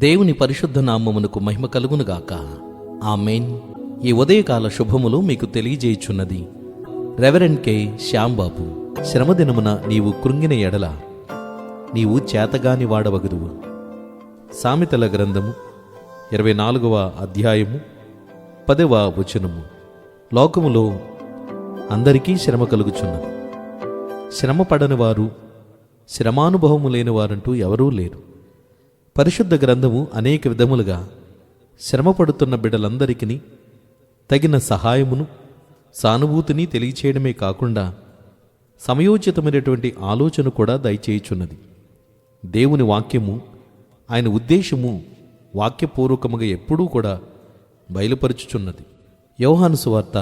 దేవుని పరిశుద్ధ నామమునకు మహిమ కలుగునుగాక. ఆమేన్. ఈ ఉదయకాల శుభములు మీకు తెలియజేయుచున్నది రెవరెండ్ కె శ్యాంబాబు. శ్రమదినమున నీవు కృంగిన ఎడల నీవు చేతగాని వాడవగుదువు. సామెతల గ్రంథము 24వ అధ్యాయము 10వ వచనము. లోకములో అందరికీ శ్రమ కలుగుచున్నది. శ్రమ పడని వారు, శ్రమానుభవము లేని వారంటూ ఎవరూ లేరు. పరిశుద్ధ గ్రంథము అనేక విధములుగా శ్రమపడుతున్న బిడ్డలందరికీ తగిన సహాయమును, సానుభూతిని తెలియచేయడమే కాకుండా సమయోచితమైనటువంటి ఆలోచన కూడా దయచేయుచున్నది. దేవుని వాక్యము, ఆయన ఉద్దేశము వాక్యపూర్వకముగా ఎప్పుడూ కూడా బయలుపరుచుచున్నది. యోహాను సువార్త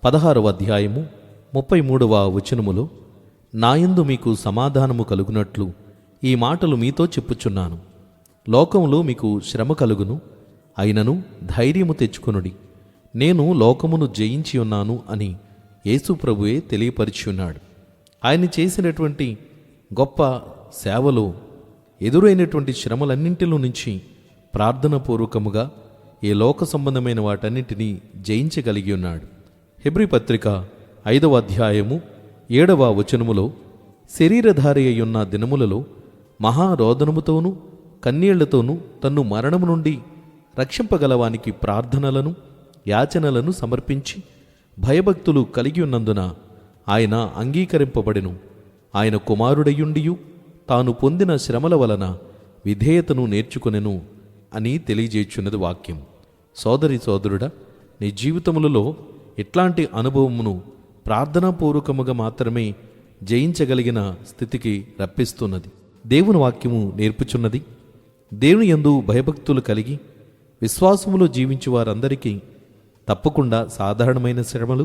16వ అధ్యాయము 33వ వచనములో, నాయందు మీకు సమాధానము కలుగునట్లు ఈ మాటలు మీతో చెప్పుచున్నాను. లోకములో మీకు శ్రమ కలుగును, అయినను ధైర్యము తెచ్చుకొనుడి, నేను లోకమును జయించి ఉన్నాను అని యేసు ప్రభువే తెలియపరిచి ఉన్నాడు. ఆయన చేసినటువంటి గొప్ప సేవలో ఎదురైనటువంటి శ్రమలన్నింటిలో నుంచి ప్రార్థనాపూర్వకముగా ఈ లోక సంబంధమైన వాటన్నింటినీ జయించగలిగి ఉన్నాడు. హెబ్రీ పత్రిక 5వ అధ్యాయము 7వ వచనములో, శరీరధారి అయ్యున్న దినములలో మహారోదనముతోనూ కన్నీళ్లతోనూ తన్ను మరణము నుండి రక్షింపగలవానికి ప్రార్థనలను యాచనలను సమర్పించి భయభక్తులు కలిగి ఉన్నందున ఆయన అంగీకరింపబడెను. ఆయన కుమారుడయుండియు తాను పొందిన శ్రమల వలన విధేయతను నేర్చుకొనెను అని తెలియజేయుచున్నది వాక్యం. సోదరి సోదరుడా, నీ జీవితములలో ఇట్లాంటి అనుభవమును ప్రార్థనాపూర్వకముగా మాత్రమే జయించగలిగిన స్థితికి రప్పిస్తున్నది. దేవుని వాక్యము నేర్పుచున్నది. దేవుని యందు భయభక్తులు కలిగి విశ్వాసములో జీవించు వారందరికీ తప్పకుండా సాధారణమైన శ్రమలు,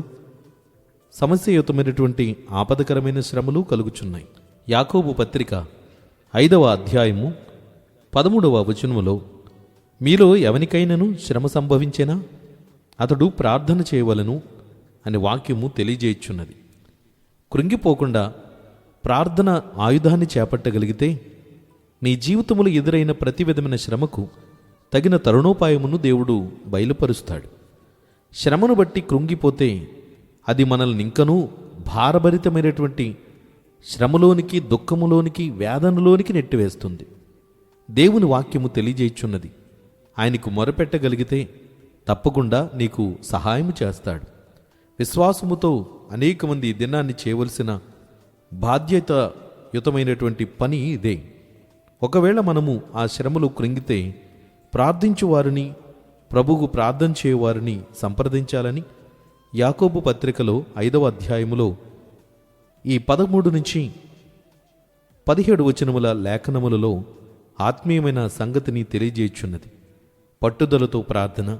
సమస్యయుతమైనటువంటి ఆపదకరమైన శ్రమలు కలుగుచున్నాయి. యాకోబు పత్రిక 5వ అధ్యాయము 13వ వచనములో, మీలో ఎవనికైనను శ్రమ సంభవించేనా అతడు ప్రార్థన చేయవలను అని వాక్యము తెలియజేయుచున్నది. కృంగిపోకుండా ప్రార్థన ఆయుధాన్ని చేపట్టగలిగితే నీ జీవితములో ఎదురైన ప్రతి విధమైన శ్రమకు తగిన తరుణోపాయమును దేవుడు బయలుపరుస్తాడు. శ్రమను బట్టి కృంగిపోతే అది మనల్ని ఇంకనూ భారభరితమైనటువంటి శ్రమలోనికి, దుఃఖములోనికి, వేదనలోనికి నెట్టివేస్తుంది. దేవుని వాక్యము తెలియజేయుచున్నది. ఆయనకు మొరపెట్టగలిగితే తప్పకుండా నీకు సహాయము చేస్తాడు. విశ్వాసముతో అనేక మంది దినాన్ని చేయవలసిన బాధ్యతాయుతమైనటువంటి పని ఇదే. ఒకవేళ మనము ఆ శ్రమలు కృంగితే ప్రార్థించువారిని, ప్రభువుకు ప్రార్థన చేయవారిని సంప్రదించాలని యాకోబు పత్రికలో 5వ అధ్యాయములో ఈ 13 నుంచి 17 వచనముల లేఖనములలో ఆత్మీయమైన సంగతిని తెలియజేయుచున్నది. పట్టుదలతో ప్రార్థన,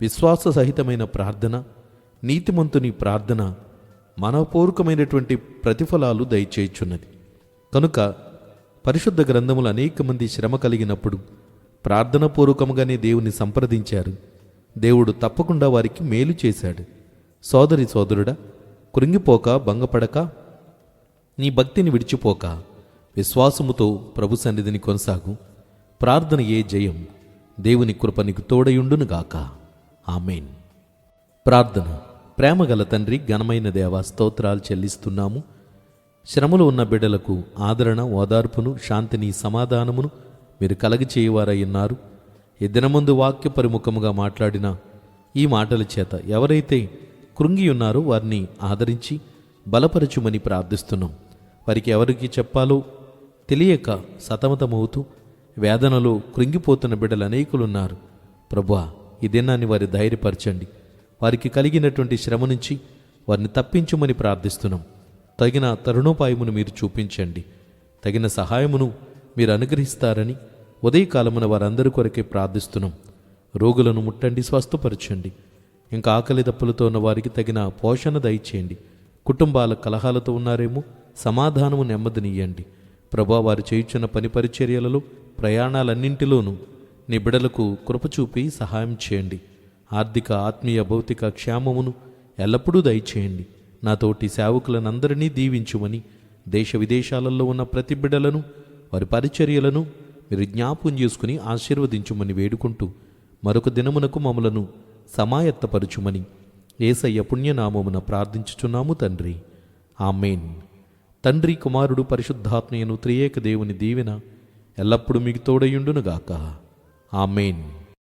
విశ్వాస సహితమైన ప్రార్థన, నీతిమంతుని ప్రార్థన మనపూర్వకమైనటువంటి ప్రతిఫలాలు దయచేయుచున్నది. కనుక పరిశుద్ధ గ్రంథములు అనేక మంది శ్రమ కలిగినప్పుడు ప్రార్థనాపూర్వకముగానే దేవుని సంప్రదించారు. దేవుడు తప్పకుండా వారికి మేలు చేశాడు. సోదరి సోదరుడా, కృంగిపోక, భంగపడక, నీ భక్తిని విడిచిపోక విశ్వాసముతో ప్రభు సన్నిధిని కొనసాగు. ప్రార్థనయే జయం. దేవుని కృప నీకు తోడయుండునుగాక. ఆమేన్. ప్రార్థన. ప్రేమగల తండ్రి, ఘనమైన దేవా, స్తోత్రాలు చెల్లిస్తున్నాము. శ్రమలో ఉన్న బిడ్డలకు ఆదరణ, ఓదార్పును, శాంతిని, సమాధానమును మీరు కలగచేయవారయ్యున్నారు. ఈ దినముందు వాక్య పరిముఖముగా మాట్లాడిన ఈ మాటల చేత ఎవరైతే కృంగి ఉన్నారో వారిని ఆదరించి బలపరచుమని ప్రార్థిస్తున్నాం. వారికి ఎవరికి చెప్పాలో తెలియక సతమతమవుతూ వేదనలో కృంగిపోతున్న బిడ్డలు అనేకులున్నారు. ప్రభువా, ఈ దినాన్ని వారి ధైర్యపరచండి. వారికి కలిగినటువంటి శ్రమ నుంచి వారిని తప్పించుమని ప్రార్థిస్తున్నాం. తగిన తరుణోపాయమును మీరు చూపించండి. తగిన సహాయమును మీరు అనుగ్రహిస్తారని ఉదయకాలమున వారందరి కొరకే ప్రార్థిస్తున్నాం. రోగులను ముట్టండి, స్వస్థపరచండి. ఇంకా ఆకలి దప్పులతో ఉన్న వారికి తగిన పోషణ దయచేయండి. కుటుంబాల కలహాలతో ఉన్నారేమో, సమాధానము, నెమ్మదినియ్యండి. ప్రభా, వారు చేయుచున్న పని పరిచర్యలలో, ప్రయాణాలన్నింటిలోనూ నీ బిడలకు కృపచూపి సహాయం చేయండి. ఆర్థిక, ఆత్మీయ, భౌతిక క్షేమమును ఎల్లప్పుడూ దయచేయండి. నాతోటి సేవకులనందరినీ దీవించుమని, దేశ విదేశాలలో ఉన్న ప్రతి బిడ్డలను, వారి పరిచర్యలను మీరు జ్ఞాపకం చేసుకుని ఆశీర్వదించుమని వేడుకుంటూ మరొక దినమునకు మమ్మలను సమాయత్తపరచుమని యేసయ్య పుణ్యనామమున ప్రార్థించుచున్నాము తండ్రి. ఆమేన్. తండ్రి, కుమారుడు, పరిశుద్ధాత్మయను త్రియేక దేవుని దీవెన ఎల్లప్పుడూ మీకు తోడయుండునుగాక. ఆమేన్.